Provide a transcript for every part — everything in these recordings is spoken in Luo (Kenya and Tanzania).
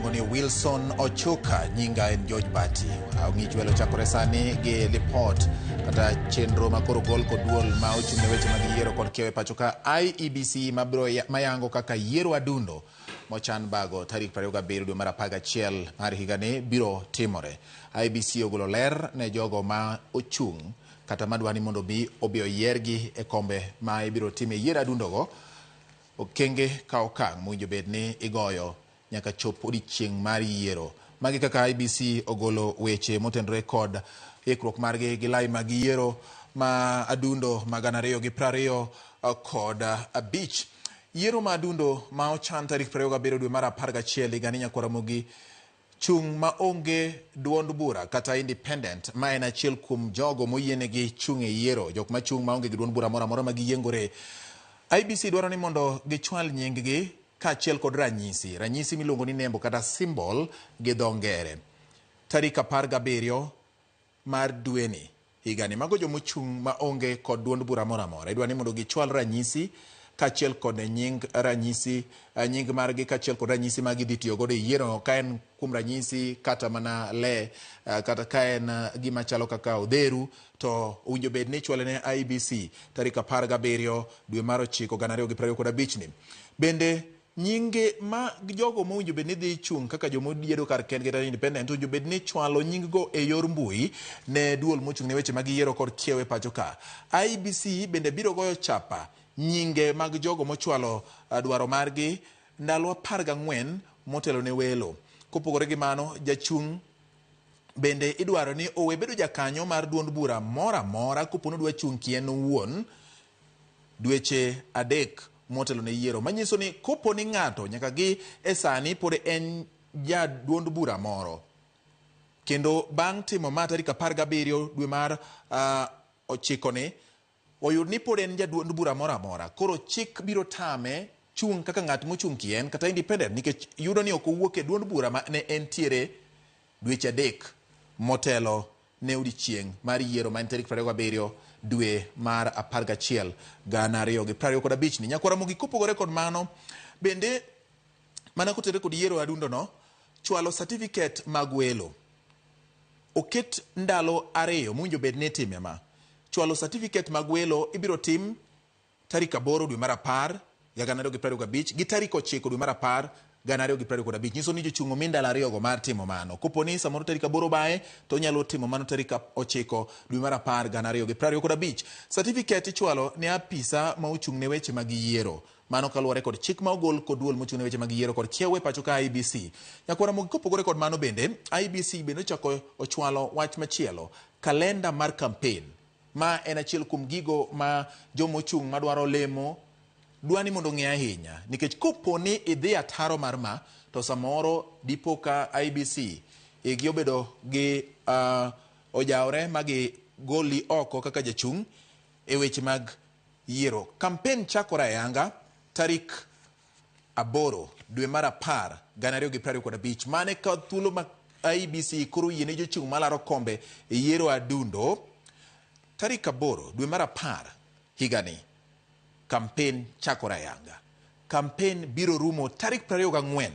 miluongo ni Wilson Ochuka, nyinga en George Bati. Ng'ich welo chakore sani gi report kata chenro makoro gol kod duol ma ochung'ne weche mag yiero kod kiewo pacho ka IEBC mayango kaka yiero adundo mochan bago tarik 27 dwe mar 11 mar higani biro timore. IEBC ogolo ler ne jogo ma ochung' kata madwani mondo bi obi oyiergi e kombe ma ibiro time yiero adundogo. Okenge ka okang' mowinjo bed ni igoyo nyaka chop odiechieng' mar yiero. Magi kaka IEBC ogolo weche motenore kod ikruok margi gi lai mag yiero ma adundo ma 2025 kod abich. Yiero ma adundo ma ochan tarik 27 dwe mar 11 higani Nyakwaramogi chung' ma onge duond bura kata independent ma en achiel kuom jogo moyienegi chung' e yiero, jok ma chung' ma onge gi duond bura moro amora ma giyiengore. IEBC dwaro ni mondo gichwal nying-gi kaachiel kod ranyisi miluongo ni nembo kata symbol gi dho ngere. Tarik 17 mar dweni higani mago jomochung' ma onge kod duond bura moro amora idwaro ni mondo gichwal ranyisi kaachiel kod nying margi kaachiel kod ranyisi ma gidhi tiyo godo e yiero, ka en kuom ranyisi kata mana le kata ka en gima chalo kaka odheru, to owinjo bed ni chwale ne IEBC tarik 17 dwe mar 9 2025 ni. Bende nyinge ma jogo mowinjo bed ni dhi chung' kaka jomo diedo kar kendgi kata independent owinjo bed ni chwalo nying go e yor mbui ne duol mochung' ne weche mag yiero kod kiewo e pacho ka. IEBC bende biro goyo chapa nyinge mag jogo mochwalo dwaro margi ndalo 14 motelo ne welo. Kopogore gi mano, jachung' bende idwaro ni owe bedo jakanyo mar duond bura mora mora kopo ni dwa chung' kien owuon dweche 3 motelo ne yiero. Manyiso ni kopo ni ng'ato nyaka gi e sani pod en ja duond bura moro, kendo bang' timo ma tarik 17 dwe mar 9 ni oyud ni pod en ja duond bura moro amora, koro chik biro tame chung' kaka ng'at mochung' kien kata independent, nikech yudo ni ok owuok e duond bura ma ne entiere dweche 3 motelo ne odiechieng' mar yiero ma en tarik 27 dwe mar 11 2025 ni. Nyakwaramogi kopogore kod mano bende mana kotenore kod yiero adundo no, chwalo certificate mag welo oket ndalo 2 mowinjo bed ni time ma. Chwalo certificate mag welo ibiro tim tarik 8 dwe mar 10 2025 gi tarik 9 dwe mar 10 2025. Nyiso ni jochung' omi ndalo 2 go mar timo mano. Kopo ni samoro tarik 8 bae to nyalo timo mano tarik 9 dwe mar 10 2025. Certificate ichwalo ne apisa ma ochung' ne weche mag yiero. Mano kaluwore kod chik ma ogol kod duol mochung' ne weche mag yiero kod kiewo e pacho ka IEBC. Nyakwaramogi kopogore kod mano bende IEBC bende ochako ochwalo wach machielo, kalenda mar campaign ma en achiel kuom gigo ma jomochung' madwaro lemo dwani mondo ng'e ahinya, nikech kopo ni idhi ataro mar ma to samoro dipo ka IEBC igi obedo gi ojawre magi goli oko kaka jachung' e weche mag yiero. Campaign chakore ayanga tarik 8 dwe mar 10 2025, mane ka thuolo ma IEBC koro yiene jochung' malaro kombe e yiero adundo. Tarik 8 dwe mar 10 higani campaign chakore ayanga. Campaign biro rumo tarik 24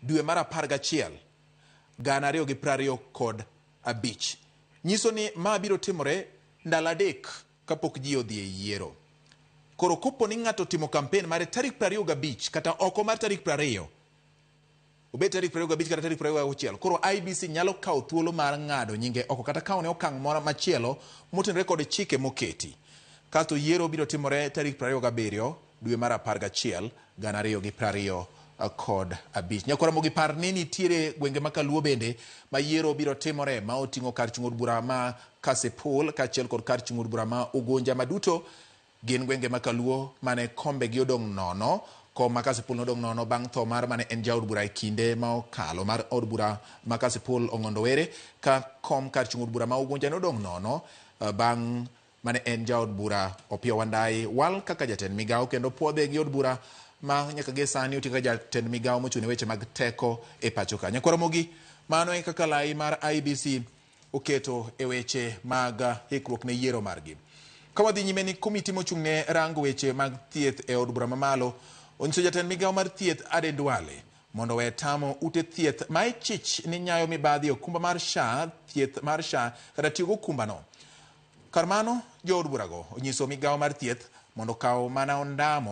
dwe mar 11 2025. Nyiso ni ma biro timore ndalo 3 kapok ji odhi e yiero. Koro kopo ni ng'ato timo campaign mare tarik 25 kata oko mar tarik 20, obet tarik 25 kata tarik 26, koro IEBC nyalo kawo thuolo mar ng'ado nyinge oko kata kawo ne okang' moro machielo motenore kod chike moketi. Kasto yiero biro timore tarik 27 dwe mar 11 2025. Nyakwaramogi par ni nitiere gwenge makaluo bende ma yiero biro timore ma oting'o kar chung' od bura ma Kasipul kaachiel kod kar chung' od bura ma Ugunja. Maduto gin gwenge makaluo mane kombe gi odong' nono. Kom ma Kasipul nodong' nono bang' tho mar mane en jaod bura e kinde ma okalo mar od bura ma Kasipul Ong'ondo Were, ka kom kar chung' od bura ma Ugunja nodong' nono bang' mane en jaod bura Opiyo Wandayi wal kaka jatend migawo, kendo puodhe gi od bura ma nyaka gi sani oting'o jatend migawo mochung' ne weche mag teko e pacho ka. Nyakwaramogi mano e kaka lai mar IEBC oketo e weche mag hikruok ne yiero margi. Kawadhi nyime ni komiti mochung' ne rango weche mag thieth e od bura mamalo onyiso jatend migawo mar thieth Aden Duale mondo we tamo ute thieth ma ichich ni nyayo mibadhi okumba mar SHA, thieth mar SHA kata tiyo gokumbano. Kar mano, jood burago onyiso migawo mar thieth mondo kaw mana ondamo